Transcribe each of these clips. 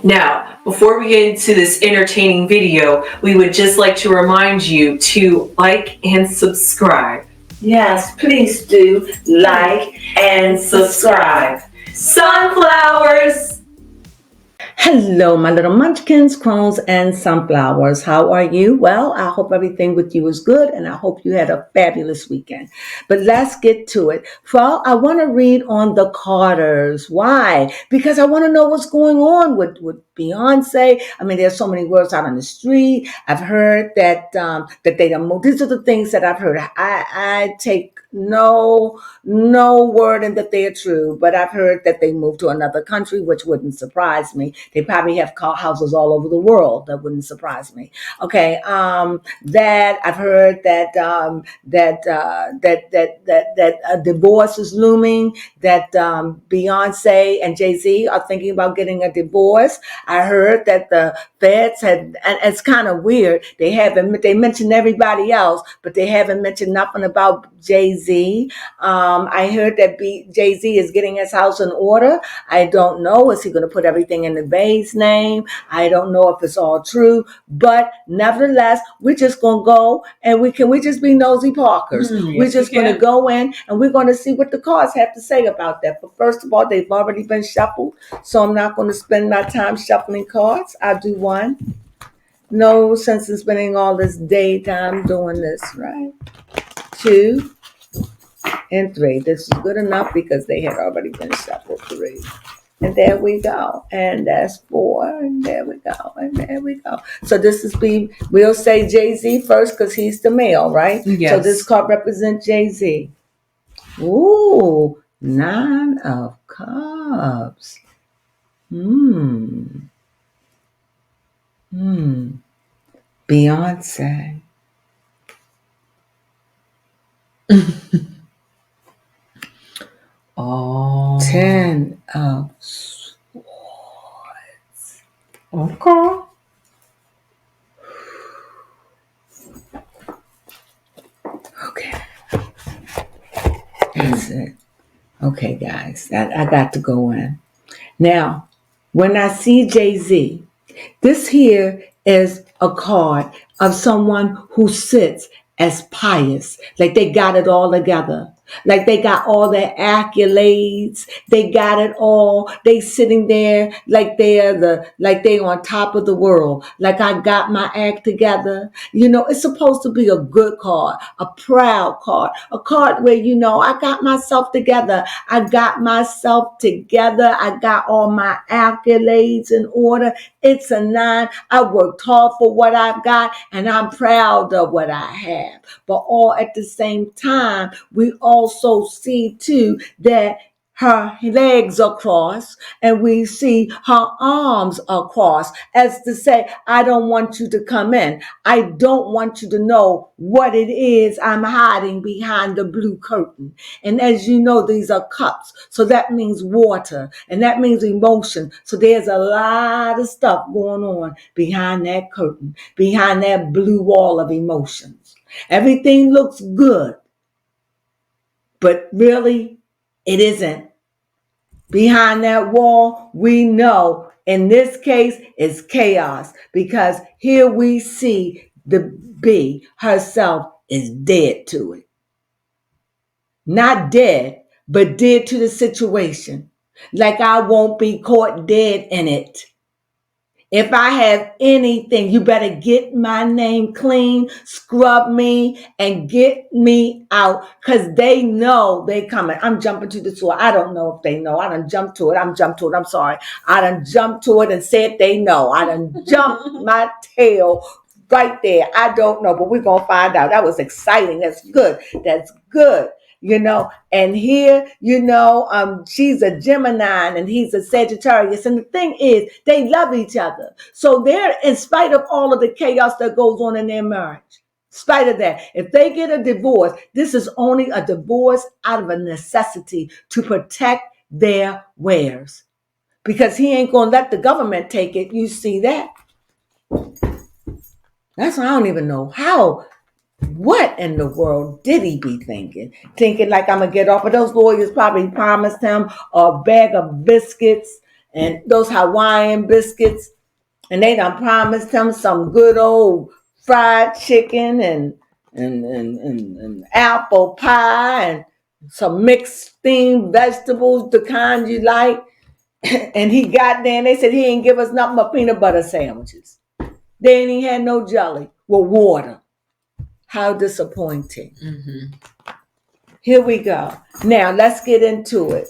Now, before we get into this entertaining video, we would just like to remind you to like and subscribe. Yes, please do like and subscribe. Sunflowers! Hello, my little munchkins, crones, and sunflowers. How are you? Well, I hope everything with you is good, and I hope you had a fabulous weekend. But let's get to it. Well, I want to read on the Carters. Why? Because I want to know what's going on with Beyonce. I mean, there's so many words out on the street. I've heard that that they don't move. These are the things that I've heard. I take no word in that they are true, but I've heard that they moved to another country, which wouldn't surprise me. They probably have houses all over the world. That wouldn't surprise me. Okay, that I've heard that that a divorce is looming. That Beyonce and Jay-Z are thinking about getting a divorce. I heard that the feds had, and it's kind of weird. They mentioned everybody else, but they haven't mentioned nothing about Jay-Z. I heard that Jay-Z is getting his house in order. I don't know. Is he going to put everything in the Bay's name? I don't know if it's all true, but nevertheless, we're just going to go and we just be nosy Parkers. We're just going to go in and we're going to see what the cards have to say about that. But first of all, they've already been shuffled, so I'm not going to spend my time shuffling cards. I'll do one. No sense in spending all this daytime doing this, right? 2 and 3. This is good enough because they had already been shuffled 3. And there we go. And that's 4. And there we go. And there we go. So this is we'll say Jay-Z first because he's the male, right? Yes. So this card represents Jay-Z. Ooh, 9 of Cups. Beyonce. Oh. 10 of Swords. Okay. Okay. That's it. Okay, guys. I got to go in. Now, when I see Jay-Z, this here is a card of someone who sits as pious, like they got it all together. Like they got all their accolades, they got it all. They sitting there like they on top of the world. Like I got my act together. You know, it's supposed to be a good card, a proud card, a card where I got myself together. I got myself together. I got all my accolades in order. It's a 9. I worked hard for what I've got, and I'm proud of what I have. But all at the same time, we also see too that her legs are crossed and we see her arms are crossed, as to say, I don't want you to come in. I don't want you to know what it is I'm hiding behind the blue curtain. And as you know, these are cups. So that means water and that means emotion. So there's a lot of stuff going on behind that curtain, behind that blue wall of emotions. Everything looks good, but really it isn't. Behind that wall, we know in this case it's chaos, because here we see the B herself is dead to it. Not dead, but dead to the situation. Like I won't be caught dead in it. If I have anything, you better get my name clean, scrub me, and get me out, because they know they coming. I'm jumping to the tour. I don't know if they know. I done jumped to it. I'm sorry. I done jumped to it and said they know. I done jumped my tail right there. I don't know, but we're going to find out. That was exciting. That's good. That's good. And here, she's a Gemini and he's a Sagittarius. And the thing is, they love each other. So they're, in spite of all of the chaos that goes on in their marriage, in spite of that, if they get a divorce, this is only a divorce out of a necessity to protect their wares. Because he ain't going to let the government take it. You see that? That's why I don't even know how. What in the world did he be thinking? Thinking like I'm going to get off of those lawyers probably promised him a bag of biscuits and those Hawaiian biscuits, and they done promised him some good old fried chicken and apple pie and some mixed steamed vegetables, the kind you like. And he got there and they said he ain't give us nothing but peanut butter sandwiches. They ain't even had no jelly with water. How disappointing. Mm-hmm. Here we go. Now let's get into it.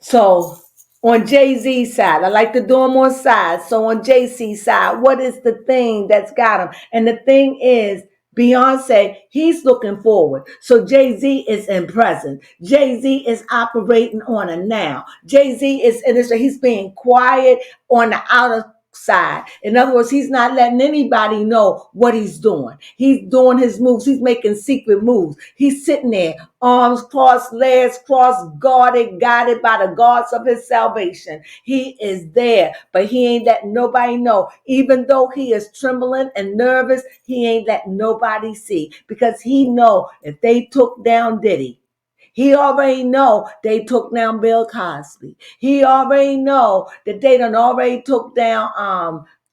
So on Jay-Z's side, I like to do them on sides. So on JC's side, what is the thing that's got him? And the thing is, Beyonce, he's looking forward. So Jay-Z is in present. Jay-Z is operating on a now. Jay-Z is in this, he's being quiet on the outer side. In other words, he's not letting anybody know what he's doing. He's doing his moves. He's making secret moves. He's sitting there, arms crossed, legs crossed, guarded by the guards of his salvation. He is there, but he ain't letting nobody know. Even though he is trembling and nervous, he ain't letting nobody see, because he know if they took down Diddy, he already know they took down Bill Cosby. He already know that they done already took down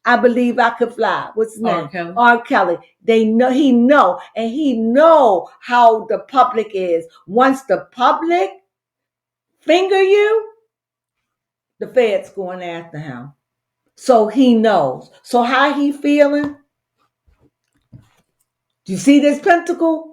I Believe I Could Fly. What's his name? R. Kelly. They know, he know how the public is. Once the public finger you, the Fed's going after him. So he knows. So how he feeling? Do you see this pentacle?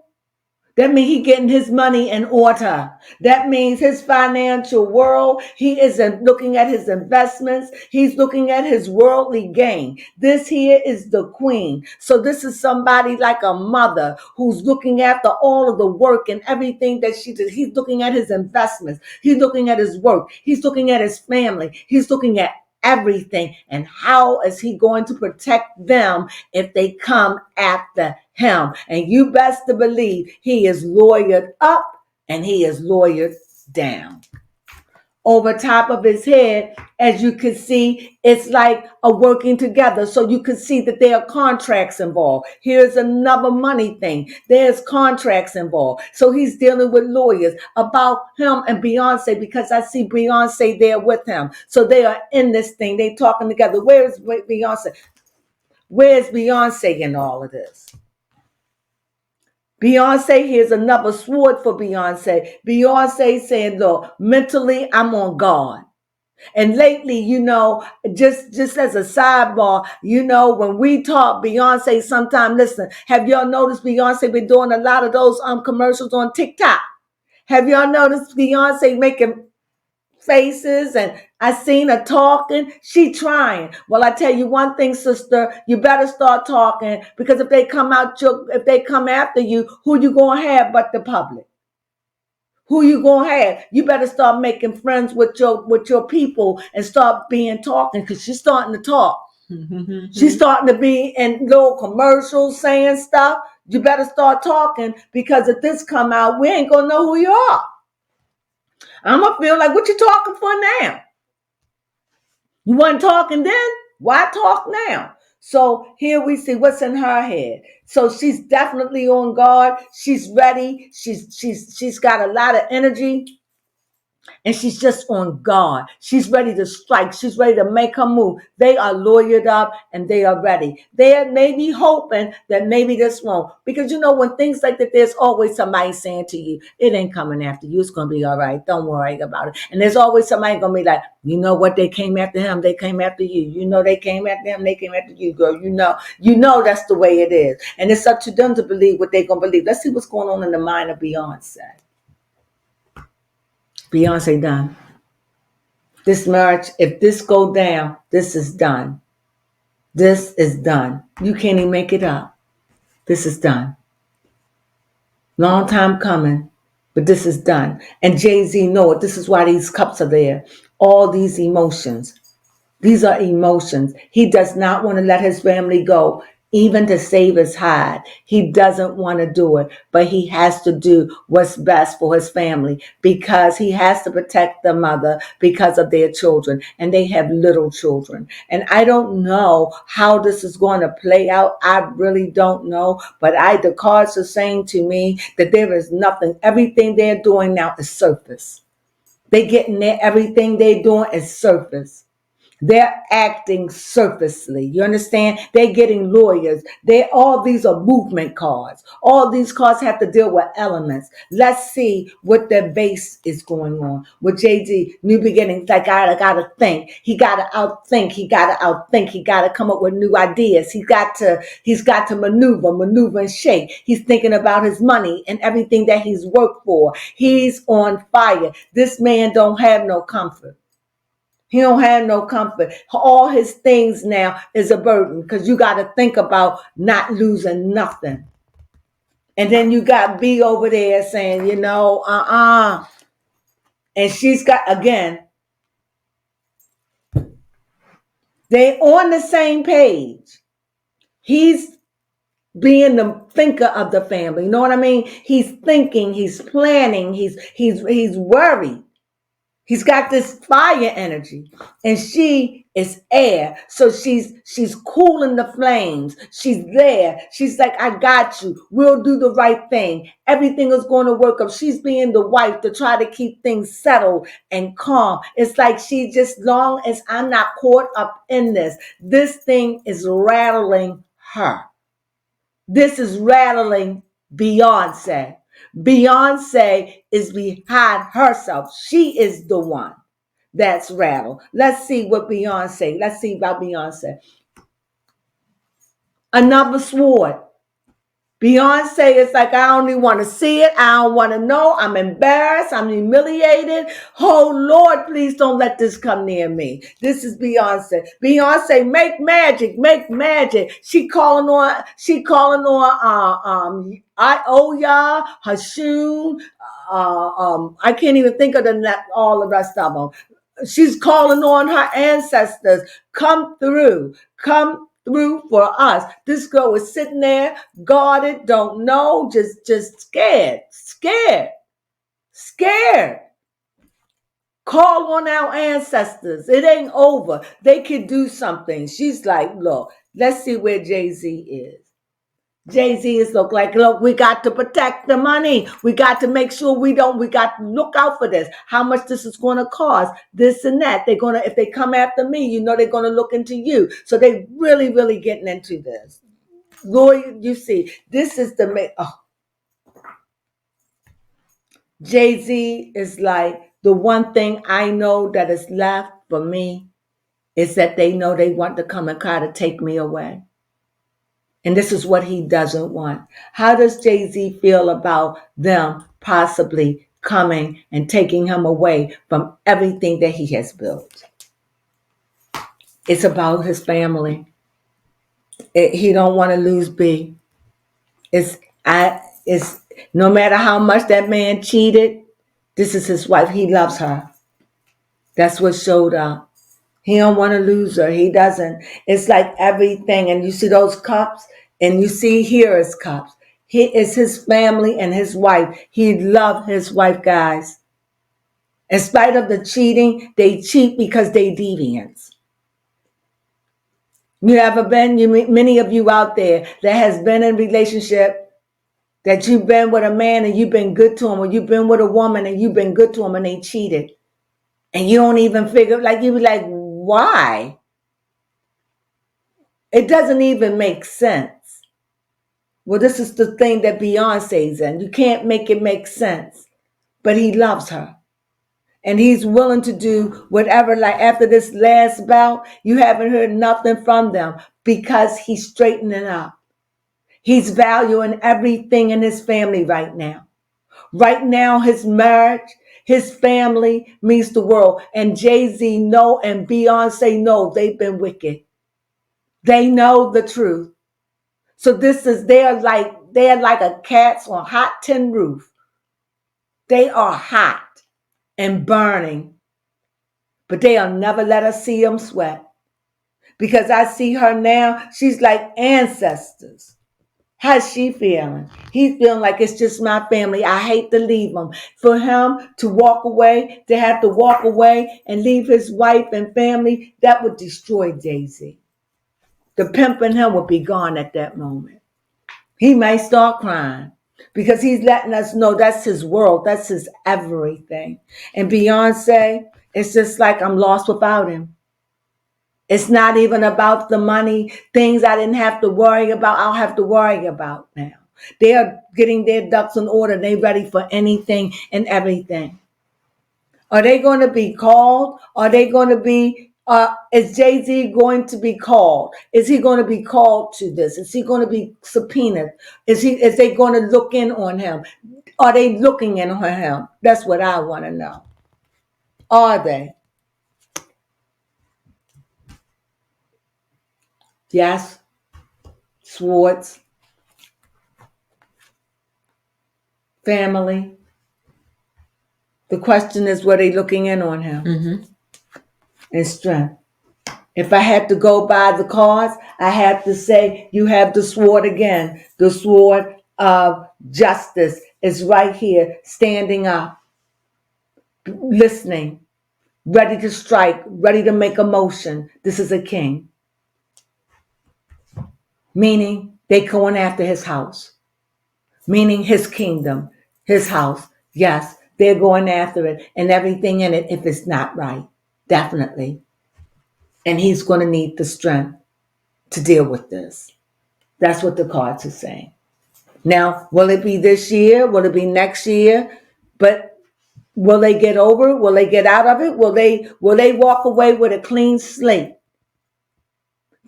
That means he getting his money in order. That means his financial world, he isn't looking at his investments. He's looking at his worldly gain. This here is the queen. So this is somebody like a mother who's looking after all of the work and everything that she does. He's looking at his investments. He's looking at his work. He's looking at his family. He's looking at everything. And how is he going to protect them if they come after him? And you best to believe he is lawyered up and he is lawyered down. Over top of his head, as you can see, it's like a working together. So you can see that there are contracts involved. Here's another money thing. There's contracts involved. So he's dealing with lawyers about him and Beyonce, because I see Beyonce there with him. So they are in this thing. They talking together. Where's Beyonce? Where's Beyonce in all of this? Beyonce, here's another sword for Beyonce. Beyonce saying, look, mentally, I'm on guard. And lately, just as a sidebar, when we talk, Beyonce sometimes, listen, have y'all noticed Beyonce been doing a lot of those commercials on TikTok? Have y'all noticed Beyonce making faces, and I seen her talking? She trying. Well, I tell you one thing, sister, you better start talking, because if they come after you, who you gonna have but the public? Who you gonna have? You better start making friends with your people and start being talking, because she's starting to talk. She's starting to be in little commercials saying stuff. You better start talking, because if this come out, we ain't gonna know who you are. I'm gonna feel like, what you talking for now? You wasn't talking then? Why talk now? So here we see what's in her head. So she's definitely on guard. She's ready. She's got a lot of energy. And she's just on guard. She's ready to strike. She's ready to make her move. They are lawyered up and they are ready. They may be hoping that maybe this won't. Because when things like that, there's always somebody saying to you, it ain't coming after you. It's going to be all right. Don't worry about it. And there's always somebody going to be like, you know what? They came after him. They came after you. They came after him. They came after you, girl. That's the way it is. And it's up to them to believe what they're going to believe. Let's see what's going on in the mind of Beyonce. Beyonce done. This marriage, if this go down, this is done. This is done. You can't even make it up. This is done. Long time coming, but this is done. And Jay-Z know it. This is why these cups are there. All these emotions. These are emotions. He does not want to let his family go, even to save his hide. He doesn't want to do it, but he has to do what's best for his family, because he has to protect the mother because of their children, and they have little children. And I don't know how this is going to play out. I really don't know, but the cards are saying to me that there is nothing. Everything they're doing now is surface. They getting there, everything they doing is surface. They're acting surfacely. You understand? They're getting lawyers. All these are movement cards. All these cards have to deal with elements. Let's see what their base is going on. With JD, new beginnings, like I gotta think. He gotta outthink. He gotta outthink. He gotta come up with new ideas. He's got to maneuver and shake. He's thinking about his money and everything that he's worked for. He's on fire. This man don't have no comfort. He don't have no comfort. All his things now is a burden because you got to think about not losing nothing. And then you got B over there saying, And she's got, again, they on the same page. He's being the thinker of the family. You know what I mean? He's thinking, he's planning, he's worried. He's got this fire energy, and she is air. So she's cooling the flames. She's there. She's like, I got you. We'll do the right thing. Everything is going to work up. She's being the wife to try to keep things settled and calm. It's like she just, long as I'm not caught up in this thing is rattling her. This is rattling Beyonce. Beyonce is behind herself. She is the one that's rattled. Let's see what Beyonce, let's see about Beyonce. Another sword. Beyonce is like, I don't even want to see it. I don't want to know. I'm embarrassed. I'm humiliated. Oh, Lord, please don't let this come near me. This is Beyonce. Beyonce, make magic, make magic. She calling on I owe y'all, Hashun. I can't even think of all the rest of them. She's calling on her ancestors. Come through for us. This girl is sitting there, guarded, don't know, just scared. Call on our ancestors. It ain't over. They can do something. She's like, look, let's see where Jay-Z is. Jay-Z is look, we got to protect the money. We got to make sure we got to look out for this. How much this is going to cost, this and that. If they come after me, they're going to look into you. So they really, really getting into this. Lord, you see, this is Jay-Z is like, the one thing I know that is left for me is that they know they want to come and try to take me away. And this is what he doesn't want. How does Jay-Z feel about them possibly coming and taking him away from everything that he has built? It's about his family. He don't want to lose B. It's no matter how much that man cheated, this is his wife. He loves her. That's what showed up. He don't want to lose her. He doesn't. It's like everything. And you see those cups, and you see here is cups. He is his family and his wife. He loved his wife, guys. In spite of the cheating, they cheat because they deviants. Many of you out there that has been in a relationship, that you've been with a man and you've been good to him, or you've been with a woman and you've been good to him and they cheated. And you don't even figure, you be like, why? It doesn't even make sense. Well, this is the thing that Beyonce's in. You can't make it make sense. But he loves her. And he's willing to do whatever, after this last bout, you haven't heard nothing from them because he's straightening up. He's valuing everything in his family right now. Right now, his marriage, his family means the world. And Jay-Z know and Beyonce know they've been wicked. They know the truth. So they're like a cat's on a hot tin roof. They are hot and burning, but they'll never let us see them sweat. Because I see her now, she's like ancestors. How's she feeling? He's feeling like it's just my family. I hate to leave him. For him to walk away, to have to walk away and leave his wife and family, that would destroy Jay-Z. The pimp in him would be gone at that moment. He may start crying. because he's letting us know that's his world, that's his everything. And Beyonce, it's just like I'm lost without him. It's not even about the money, things I didn't have to worry about, I'll have to worry about now. They are getting their ducks in order. They ready for anything and everything. Are they going to be called? Are they going to be, is Jay-Z going to be called? Is he going to be called to this? Is he going to be subpoenaed? Is they going to look in on him? Are they looking in on him? That's what I want to know. Are they? Yes. Swartz. Family. The question is, were they looking in on him? Mm-hmm. And strength. If I had to go by the cards, I have to say you have the sword again. The sword of justice is right here, standing up, listening, ready to strike, ready to make a motion. This is a king. Meaning they going after his house. Meaning his kingdom, his house. Yes, they're going after it and everything in it if it's not right. Definitely. And he's going to need the strength to deal with this. That's what the cards are saying. Now, will it be this year? Will it be next year? But will they get over it? Will they get out of it? Will they walk away with a clean slate?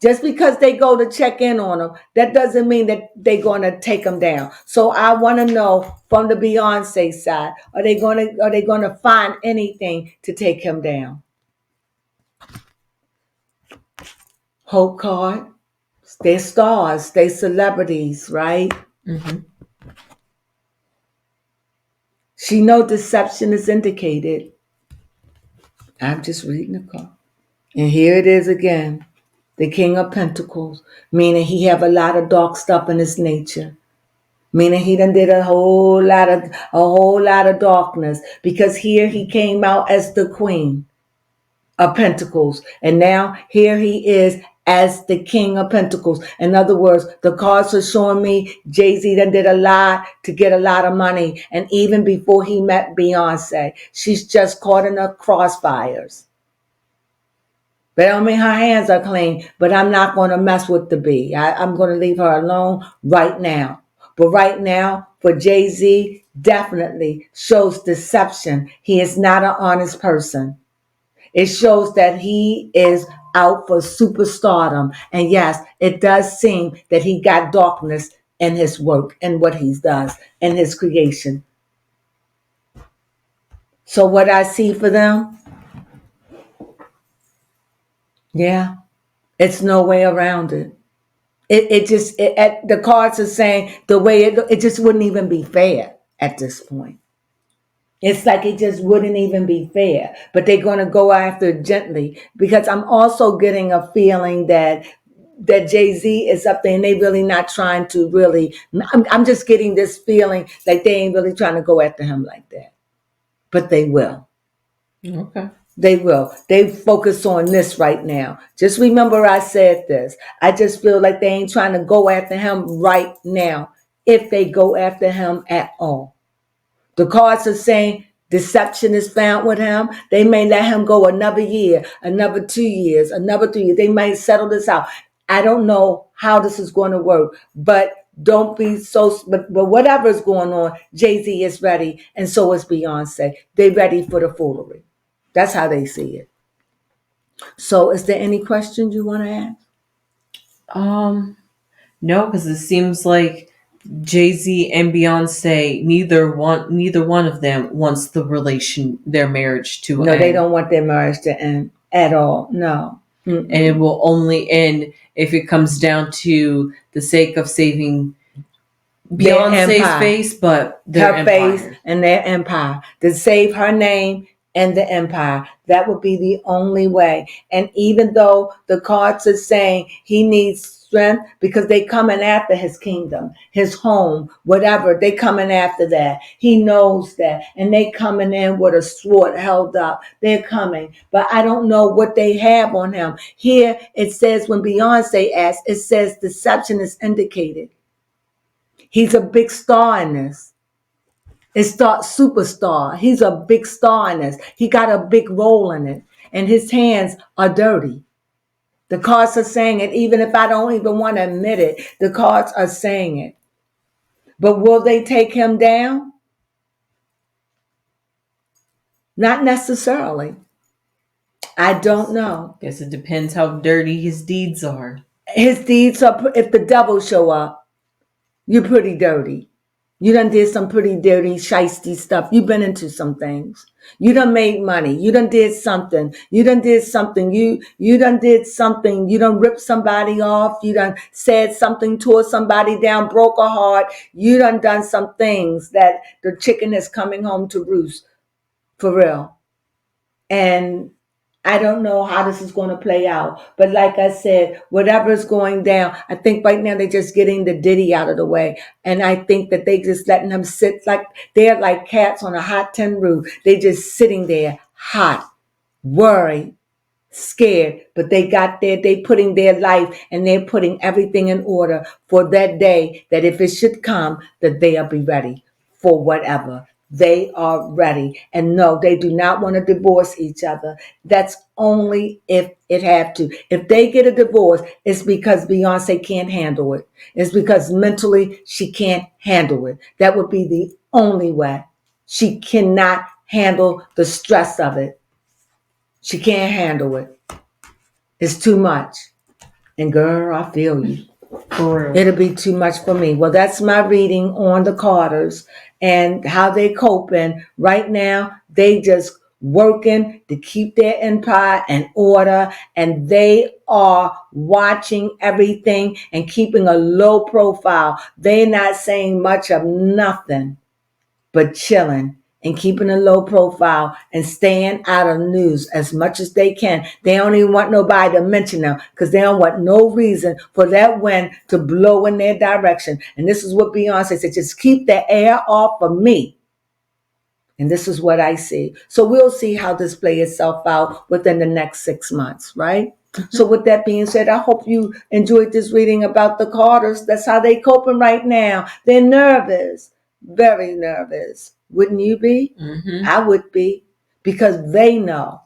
Just because they go to check in on them, that doesn't mean that they're going to take them down. So I want to know from the Beyonce side, are they going to find anything to take him down? Hope card. They're stars. They're celebrities, right? Mm-hmm. She know deception is indicated. I'm just reading the card. And here it is again. The King of Pentacles, meaning he have a lot of dark stuff in his nature. Meaning he done did a whole lot of darkness. Because here he came out as the Queen of Pentacles. And now here he is as the King of Pentacles. In other words, the cards are showing me Jay-Z done did a lot to get a lot of money. And even before he met Beyonce, she's just caught in the crossfires. That don't mean her hands are clean, but I'm not going to mess with the bee. I'm going to leave her alone right now. But right now, for Jay-Z, definitely shows deception. He is not an honest person. It shows that he is out for superstardom. And yes, it does seem that he got darkness in his work and what he does and his creation. So what I see for them, yeah, it's no way around it. The cards are saying the way it just wouldn't even be fair at this point. It's like it just wouldn't even be fair, but they're going to go after it gently because I'm also getting a feeling that Jay-Z is up there and they really not trying to really, I'm just getting this feeling like they ain't really trying to go after him like that, but they will. Okay. They will. They focus on this right now. Just remember I said this. I just feel like they ain't trying to go after him right now, if they go after him at all. The cards are saying deception is found with him. They may let him go another year, another 2 years, another 3 years. They might settle this out. I don't know how this is going to work, but don't be so, but whatever's going on, Jay-Z is ready, and so is Beyonce. They ready for the foolery. That's how they see it. So is there any questions you want to ask? No, because it seems like Jay-Z and Beyonce, neither one of them wants their marriage to No, end. they don't want their marriage to end at all. No. Mm-mm. And it will only end if it comes down to the sake of saving Beyonce's face, but their her empire. face and their empire, to save her name and the empire. That would be the only way. And even though the cards are saying he needs strength because they coming after his kingdom, his home, whatever, they coming after that. He knows that. And they coming in with a sword held up. They're coming. But I don't know what they have on him. Here it says when Beyonce asks, it says deception is indicated. He's a big star in this. It's superstar. He's a big star in this. He got a big role in it. And his hands are dirty. The cards are saying it, even if I don't even want to admit it. The cards are saying it. But will they take him down? Not necessarily. I don't know. Guess it depends how dirty his deeds are. His deeds are, if the devil show up, you're pretty dirty. You done did some pretty dirty, shiesty stuff. You've been into some things. You done made money. You done did something. You done did something. You done did something. You done ripped somebody off. You done said something, tore somebody down, broke a heart. You done some things that the chicken is coming home to roost. For real. And I don't know how this is going to play out. But like I said, whatever is going down, I think right now they're just getting the Diddy out of the way. And I think that they just letting them sit like they're like cats on a hot tin roof. They just sitting there hot, worried, scared. But they putting their life and they're putting everything in order for that day that if it should come, that they'll be ready for whatever. They are ready. And no, they do not want to divorce each other. That's only if it have to. If they get a divorce, it's because Beyonce can't handle it. It's because mentally she can't handle it. That would be the only way. She cannot handle the stress of it. She can't handle it. It's too much. And girl, I feel you. It'll be too much for me. Well, that's my reading on the Carters and how they coping. Right now, they just working to keep their empire in order, and they are watching everything and keeping a low profile. They're not saying much of nothing, but chilling and keeping a low profile and staying out of news as much as they can. They don't even want nobody to mention them because they don't want no reason for that wind to blow in their direction. And this is what Beyonce said, just keep the air off of me. And this is what I see. So we'll see how this plays itself out within the next 6 months, right? So with that being said, I hope you enjoyed this reading about the Carters. That's how they coping right now. They're nervous, very nervous. Wouldn't you be? Mm-hmm. I would be, because they know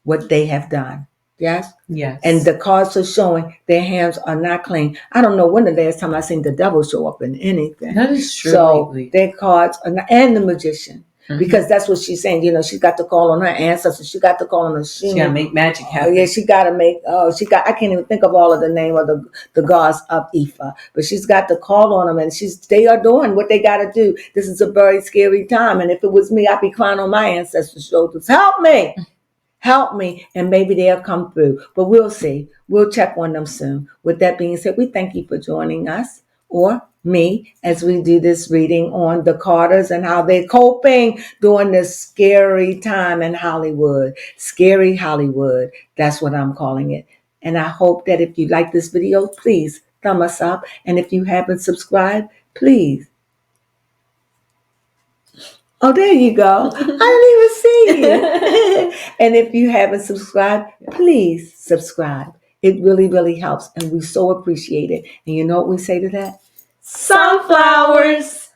what they have done. Yes? Yes. And the cards are showing their hands are not clean. I don't know when the last time I seen the devil show up in anything. That is true. So lately. their cards are not, and the magician. Mm-hmm. Because that's what she's saying. You know, she's got to call on her ancestors. She got to call on her. She got to make magic happen. Yeah, she got to make. I can't even think of all of the name of the gods of Ifa, but she's got to call on them, and they are doing what they got to do. This is a very scary time, and if it was me, I'd be crying on my ancestors' shoulders. Help me, help me, and maybe they'll come through. But we'll see. We'll check on them soon. With that being said, we thank you for joining us, or me, as we do this reading on the Carters and how they're coping during this scary time in Hollywood. Scary Hollywood. That's what I'm calling it. And I hope that if you like this video, please thumb us up. And if you haven't subscribed, please. Oh, there you go. I didn't even see you. And if you haven't subscribed, please subscribe. It really, really helps. And we so appreciate it. And you know what we say to that? Sunflowers!